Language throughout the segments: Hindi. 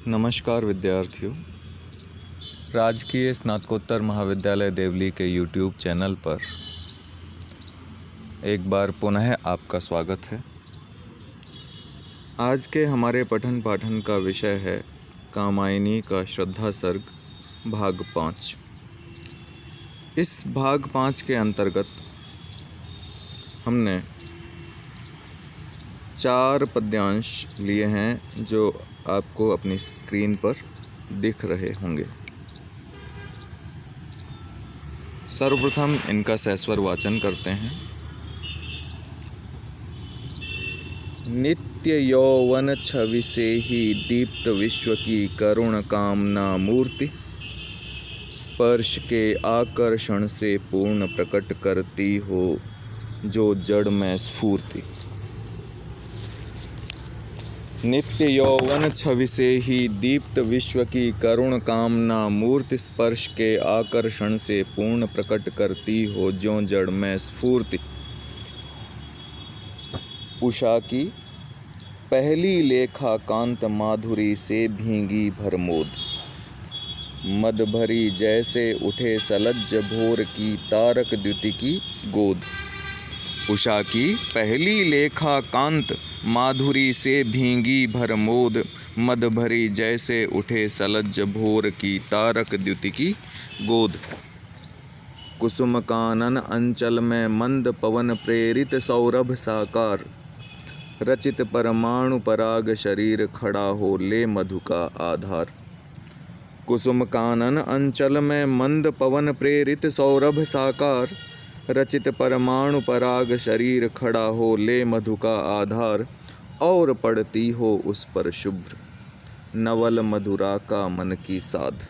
नमस्कार विद्यार्थियों। राजकीय स्नातकोत्तर महाविद्यालय देवली के YouTube चैनल पर एक बार पुनः आपका स्वागत है। आज के हमारे पठन पाठन का विषय है कामायनी का श्रद्धा सर्ग भाग 5। इस भाग 5 के अंतर्गत हमने 4 पद्यांश लिए हैं जो आपको अपनी स्क्रीन पर दिख रहे होंगे। सर्वप्रथम इनका सस्वर वाचन करते हैं। नित्य यौवन छवि से ही दीप्त विश्व की करुण कामना मूर्ति, स्पर्श के आकर्षण से पूर्ण प्रकट करती हो जो जड़ में स्फूर्ति। नित्य यौवन छवि से ही दीप्त विश्व की करुण कामना मूर्ति, स्पर्श के आकर्षण से पूर्ण प्रकट करती हो ज्यों जड़ में स्फूर्ति। उषा की पहली लेखा कांत माधुरी से भींगी भरमोद, मद भरी जैसे उठे सलज्ज भोर की तारक द्युति की गोद। उषा की पहली लेखा कांत माधुरी से भींगी भरमोद, मद भरी जैसे उठे सलज्ज भोर की तारक द्युति की गोद। कुसुम कानन अंचल में मंद पवन प्रेरित सौरभ साकार, रचित परमाणु पराग शरीर खड़ा हो ले मधु का आधार। कुसुम कानन अंचल में मंद पवन प्रेरित सौरभ साकार, रचित परमाणु पराग शरीर खड़ा हो ले मधु का आधार। और पड़ती हो उस पर शुभ्र नवल मधुरा का मन की साध,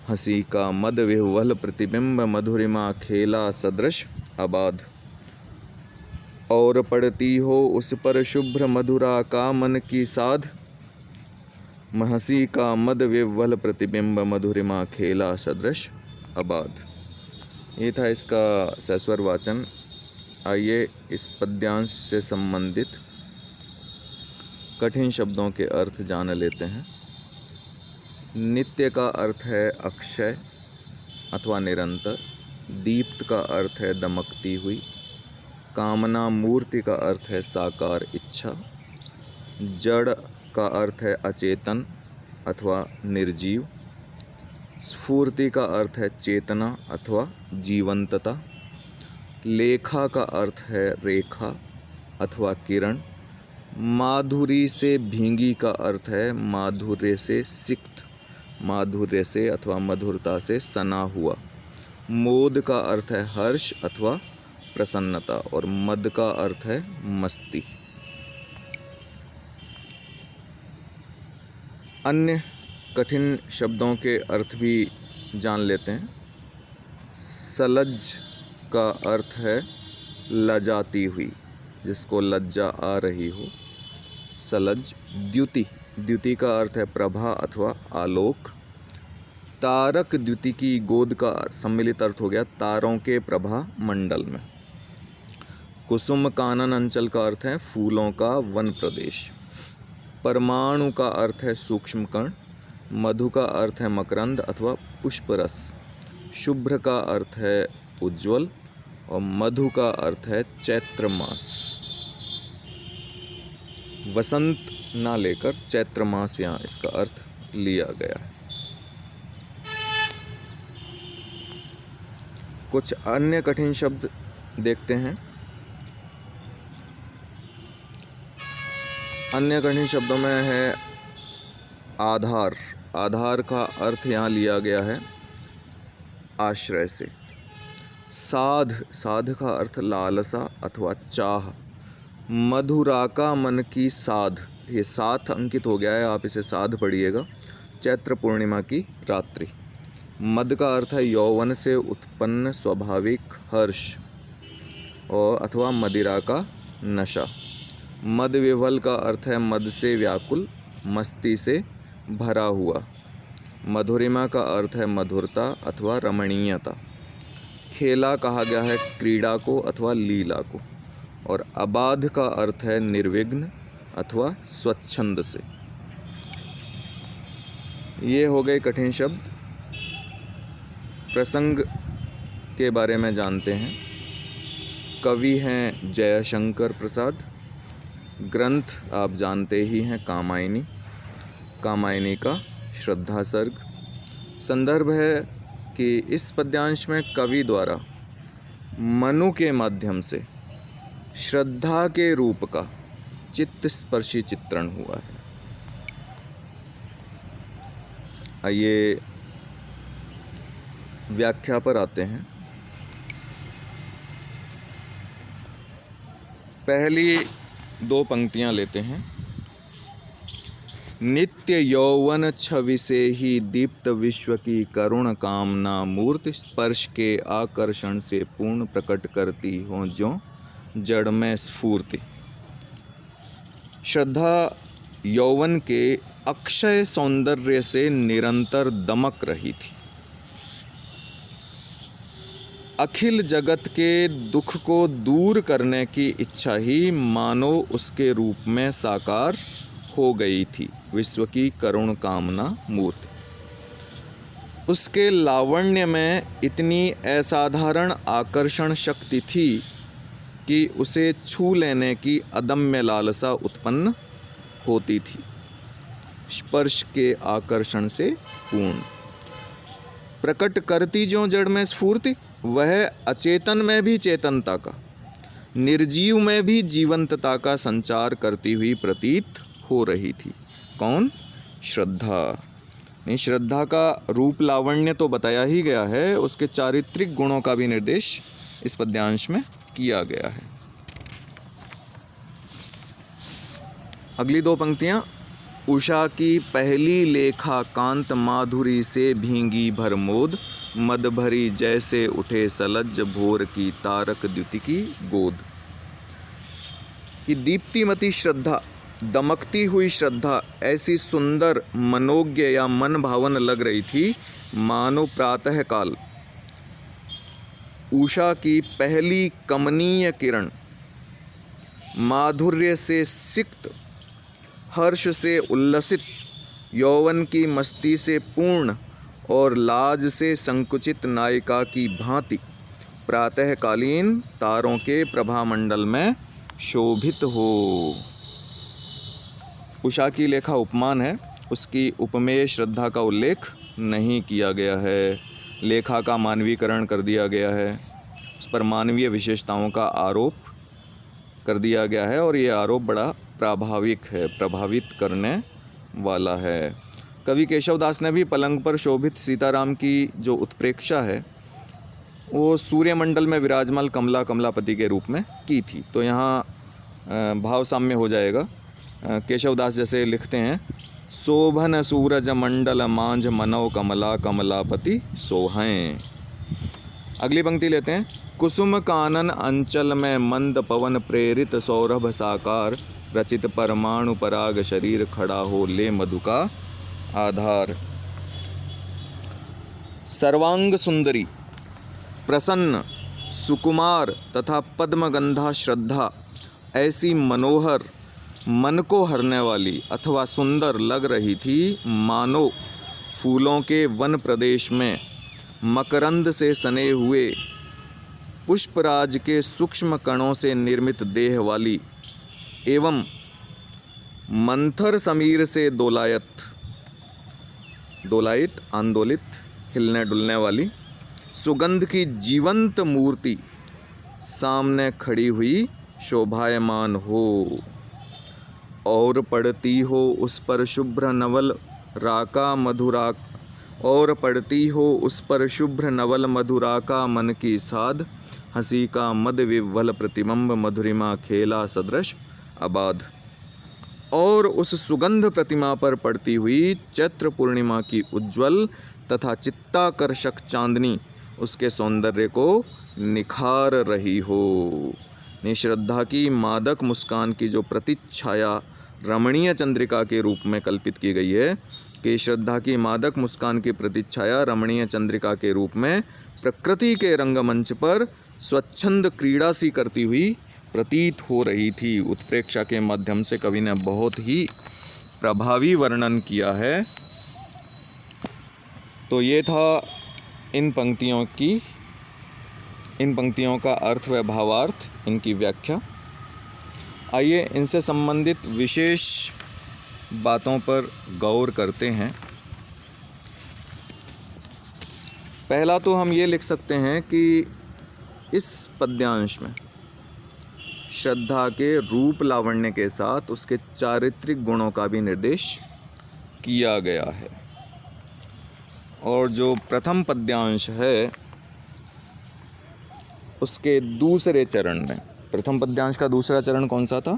हंसी का मद विह्वल प्रतिबिंब मधुरिमा खेला सदृश अबाध। और पड़ती हो उस पर शुभ्र मधुरा का मन की साध, हंसी का मद विह्वल प्रतिबिंब मधुरिमा खेला सदृश अबाध। ये था इसका सस्वर वाचन। आइए इस पद्यांश से संबंधित कठिन शब्दों के अर्थ जान लेते हैं। नित्य का अर्थ है अक्षय अथवा निरंतर। दीप्त का अर्थ है दमकती हुई। कामना मूर्ति का अर्थ है साकार इच्छा। जड़ का अर्थ है अचेतन अथवा निर्जीव। स्फूर्ति का अर्थ है चेतना अथवा जीवंतता। लेखा का अर्थ है रेखा अथवा किरण। माधुरी से भींगी का अर्थ है माधुर्य से सिक्त, माधुर्य से अथवा मधुरता से सना हुआ। मोद का अर्थ है हर्ष अथवा प्रसन्नता और मद का अर्थ है मस्ती। अन्य कठिन शब्दों के अर्थ भी जान लेते हैं। सलज्ज का अर्थ है लजाती हुई, जिसको लज्जा आ रही हो, सलज्ज। द्युति, द्युति का अर्थ है प्रभा अथवा आलोक। तारक द्युति की गोद का सम्मिलित अर्थ हो गया तारों के प्रभा मंडल में। कुसुम कानन अंचल का अर्थ है फूलों का वन प्रदेश। परमाणु का अर्थ है सूक्ष्म कण। मधु का अर्थ है मकरंद अथवा पुष्परस। शुभ्र का अर्थ है उज्ज्वल और मधु का अर्थ है चैत्र मास। वसंत ना लेकर चैत्र मास यहाँ इसका अर्थ लिया गया है। कुछ अन्य कठिन शब्द देखते हैं। अन्य कठिन शब्दों में है आधार। आधार का अर्थ यहाँ लिया गया है आश्रय से। साध, साध का अर्थ लालसा अथवा चाह। मधुरा का मन की साध, ये 7 अंकित हो गया है, आप इसे साध पढ़िएगा। चैत्र पूर्णिमा की रात्रि। मद का अर्थ है यौवन से उत्पन्न स्वाभाविक हर्ष और अथवा मदिरा का नशा। मद विह्वल का अर्थ है मद से व्याकुल, मस्ती से भरा हुआ। मधुरिमा का अर्थ है मधुरता अथवा रमणीयता। खेला कहा गया है क्रीड़ा को अथवा लीला को। और अबाध का अर्थ है निर्विघ्न अथवा स्वच्छंद से। ये हो गए कठिन शब्द। प्रसंग के बारे में जानते हैं। कवि हैं जयशंकर प्रसाद। ग्रंथ आप जानते ही हैं कामायनी। कामायनी का श्रद्धा सर्ग। संदर्भ है कि इस पद्यांश में कवि द्वारा मनु के माध्यम से श्रद्धा के रूप का चित्त स्पर्शी चित्रण हुआ है। आइए व्याख्या पर आते हैं। पहली दो पंक्तियां लेते हैं। नित्य यौवन छवि से ही दीप्त विश्व की करुण कामना मूर्ति स्पर्श के आकर्षण से पूर्ण प्रकट करती हो ज्यों जड़ में स्फूर्ति। श्रद्धा यौवन के अक्षय सौंदर्य से निरंतर दमक रही थी। अखिल जगत के दुख को दूर करने की इच्छा ही मानो उसके रूप में साकार हो गई थी। विश्व की करुण कामना मूर्ति। उसके लावण्य में इतनी असाधारण आकर्षण शक्ति थी कि उसे छू लेने की अदम्य लालसा उत्पन्न होती थी। स्पर्श के आकर्षण से पूर्ण प्रकट करती जो जड़ में स्फूर्ति, वह अचेतन में भी चेतनता का, निर्जीव में भी जीवंतता का संचार करती हुई प्रतीत हो रही थी। कौन? श्रद्धा। नहीं, श्रद्धा का रूप लावण्य तो बताया ही गया है, उसके चारित्रिक गुणों का भी निर्देश इस पद्यांश में किया गया है। अगली दो पंक्तियां। उषा की पहली लेखा कांत माधुरी से भींगी भरमोद, मद भरी जैसे उठे सलज्ज भोर की तारक द्युति की गोद। कि दीप्तिमती श्रद्धा, दमकती हुई श्रद्धा ऐसी सुंदर, मनोज्ञ या मन भावन लग रही थी मानो प्रातः काल उषा की पहली कमनीय किरण माधुर्य से सिक्त, हर्ष से उल्लसित, यौवन की मस्ती से पूर्ण और लाज से संकुचित नायिका की भांति प्रातःकालीन तारों के प्रभामंडल में शोभित हो। उषा की लेखा उपमान है, उसकी उपमेय श्रद्धा का उल्लेख नहीं किया गया है। लेखा का मानवीकरण कर दिया गया है, उस पर मानवीय विशेषताओं का आरोप कर दिया गया है और ये आरोप बड़ा प्राभाविक है, प्रभावित करने वाला है। कवि केशवदास ने भी पलंग पर शोभित सीताराम की जो उत्प्रेक्षा है वो सूर्यमंडल में विराजमान कमला कमलापति के रूप में की थी। तो यहाँ भाव साम्य हो जाएगा। केशवदास जैसे लिखते हैं, शोभन सूरज मंडल मांझ मनौ कमला कमलापति सोहें। अगली पंक्ति लेते हैं। कुसुम कानन अंचल में मंद पवन प्रेरित सौरभ साकार, रचित परमाणु पराग शरीर खड़ा हो ले मधु का आधार। सर्वांग सुंदरी, प्रसन्न, सुकुमार तथा पद्मगंधा श्रद्धा ऐसी मनोहर, मन को हरने वाली अथवा सुंदर लग रही थी मानो फूलों के वन प्रदेश में मकरंद से सने हुए पुष्पराज के सूक्ष्म कणों से निर्मित देह वाली एवं मंथर समीर से दोलायित आंदोलित हिलने डुलने वाली सुगंध की जीवंत मूर्ति सामने खड़ी हुई शोभायमान हो। और पड़ती हो उस पर शुभ्र नवल राका मधुरा, और पड़ती हो उस पर शुभ्र नवल मधुराका मन की साध, हंसी का मद विह्वल प्रतिबिंब मधुरिमा खेला सदृश आबाद। और उस सुगंध प्रतिमा पर पड़ती हुई चैत्र पूर्णिमा की उज्ज्वल तथा चित्ताकर्षक चांदनी उसके सौंदर्य को निखार रही हो। निश्रद्धा की मादक मुस्कान की जो प्रतिच्छाया रमणीय चंद्रिका के रूप में कल्पित की गई है कि श्रद्धा की मादक मुस्कान की प्रतिच्छाया रमणीय चंद्रिका के रूप में प्रकृति के रंगमंच पर स्वच्छंद क्रीड़ा सी करती हुई प्रतीत हो रही थी। उत्प्रेक्षा के माध्यम से कवि ने बहुत ही प्रभावी वर्णन किया है तो ये था इन पंक्तियों का अर्थ व भावार्थ, इनकी व्याख्या। आइए इनसे संबंधित विशेष बातों पर गौर करते हैं। पहला तो हम ये लिख सकते हैं कि इस पद्यांश में श्रद्धा के रूप लावण्य के साथ उसके चारित्रिक गुणों का भी निर्देश किया गया है। और जो प्रथम पद्यांश है उसके दूसरे चरण में, प्रथम पद्यांश का दूसरा चरण कौन सा था?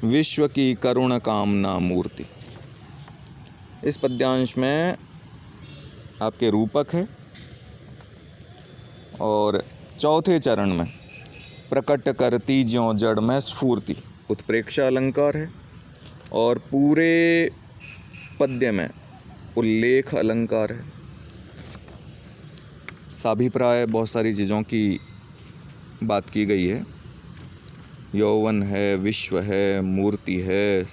विश्व की करुण कामना मूर्ति। इस पद्यांश में आपके रूपक है और चौथे चरण में प्रकट करती ज्यों जड़ में स्फूर्ति, उत्प्रेक्षा अलंकार है। और पूरे पद्य में उल्लेख अलंकार है। साभिप्राय बहुत सारी चीज़ों की बात की गई है। यौवन है, विश्व है, मूर्ति है,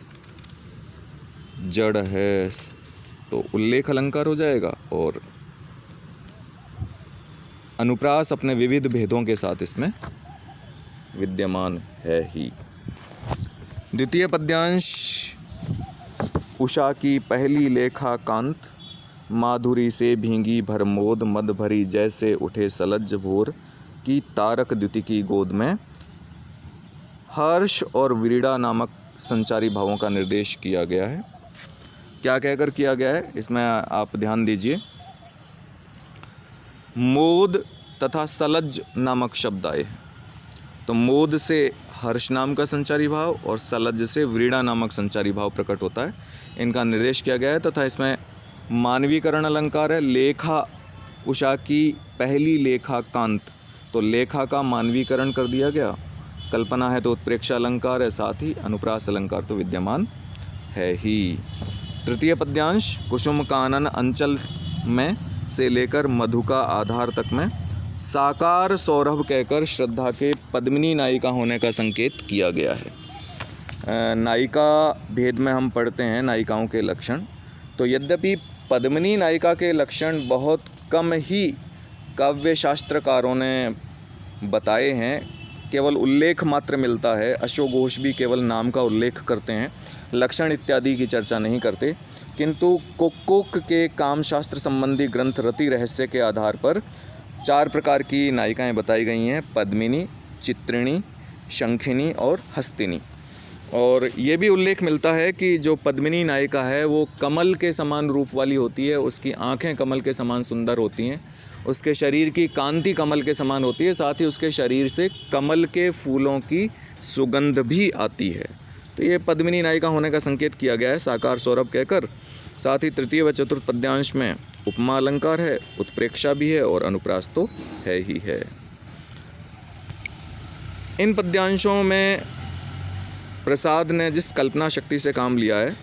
जड़ है, तो उल्लेख अलंकार हो जाएगा। और अनुप्रास अपने विविध भेदों के साथ इसमें विद्यमान है ही। द्वितीय पद्यांश उषा की पहली लेखा कांत, माधुरी से भींगी भरमोद, मद भरी जैसे उठे सलज्ज भोर की तारक द्युति की गोद में, हर्ष और व्रीड़ा नामक संचारी भावों का निर्देश किया गया है। क्या कहकर किया गया है इसमें आप ध्यान दीजिए। मोद तथा सलज्ज नामक शब्द आए हैं। तो मोद से हर्ष नाम का संचारी भाव और सलज्ज से व्रीड़ा नामक संचारी भाव प्रकट होता है, इनका निर्देश किया गया है। तथा इसमें मानवीकरण अलंकार है। लेखा, उषा की पहली लेखा कांत, तो लेखा का मानवीकरण कर दिया गया। कल्पना है तो उत्प्रेक्षा अलंकार है, साथ ही अनुप्रास अलंकार तो विद्यमान है ही। तृतीय पद्यांश कुसुम कानन अंचल में से लेकर मधु का आधार तक में साकार सौरभ कहकर श्रद्धा के पद्मिनी नायिका होने का संकेत किया गया है। नायिका भेद में हम पढ़ते हैं नायिकाओं के लक्षण। तो यद्यपि पद्मिनी नायिका के लक्षण बहुत कम ही काव्य शास्त्रकारों ने बताए हैं, केवल उल्लेख मात्र मिलता है। अशोक घोष भी केवल नाम का उल्लेख करते हैं, लक्षण इत्यादि की चर्चा नहीं करते। किंतु कोक्कोक के कामशास्त्र संबंधी ग्रंथ रति रहस्य के आधार पर 4 प्रकार की नायिकाएं बताई गई हैं: पद्मिनी, चित्रिणी, शंखिनी और हस्तिनी। और ये भी उल्लेख मिलता है कि जो पद्मिनी नायिका है वो कमल के समान रूप वाली होती है, उसकी आंखें कमल के समान सुंदर होती हैं, उसके शरीर की कांति कमल के समान होती है, साथ ही उसके शरीर से कमल के फूलों की सुगंध भी आती है। तो ये पद्मिनी नायिका होने का संकेत किया गया है साकार सौरभ कहकर। साथ ही तृतीय व चतुर्थ पद्यांश में उपमा अलंकार है, उत्प्रेक्षा भी है और अनुप्रास तो है ही है। इन पद्यांशों में प्रसाद ने जिस कल्पना शक्ति से काम लिया है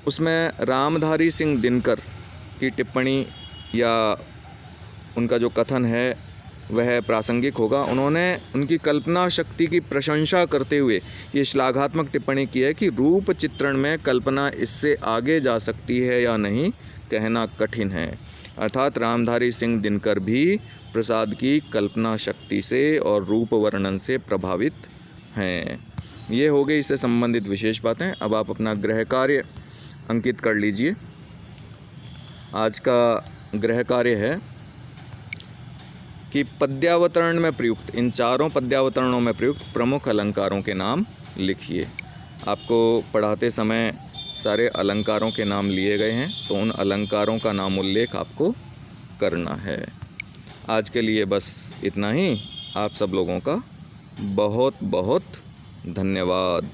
उसमें रामधारी सिंह दिनकर की टिप्पणी या उनका जो कथन है वह प्रासंगिक होगा। उन्होंने उनकी कल्पना शक्ति की प्रशंसा करते हुए ये श्लाघात्मक टिप्पणी की है कि रूप चित्रण में कल्पना इससे आगे जा सकती है या नहीं कहना कठिन है। अर्थात रामधारी सिंह दिनकर भी प्रसाद की कल्पना शक्ति से और रूप वर्णन से प्रभावित हैं। ये हो गई इससे संबंधित विशेष बातें। अब आप अपना गृह कार्य अंकित कर लीजिए। आज का गृह कार्य है कि पद्यावतरण में प्रयुक्त, इन 4 पद्यावतरणों में प्रयुक्त प्रमुख अलंकारों के नाम लिखिए। आपको पढ़ाते समय सारे अलंकारों के नाम लिए गए हैं, तो उन अलंकारों का नाम उल्लेख आपको करना है। आज के लिए बस इतना ही। आप सब लोगों का बहुत बहुत धन्यवाद।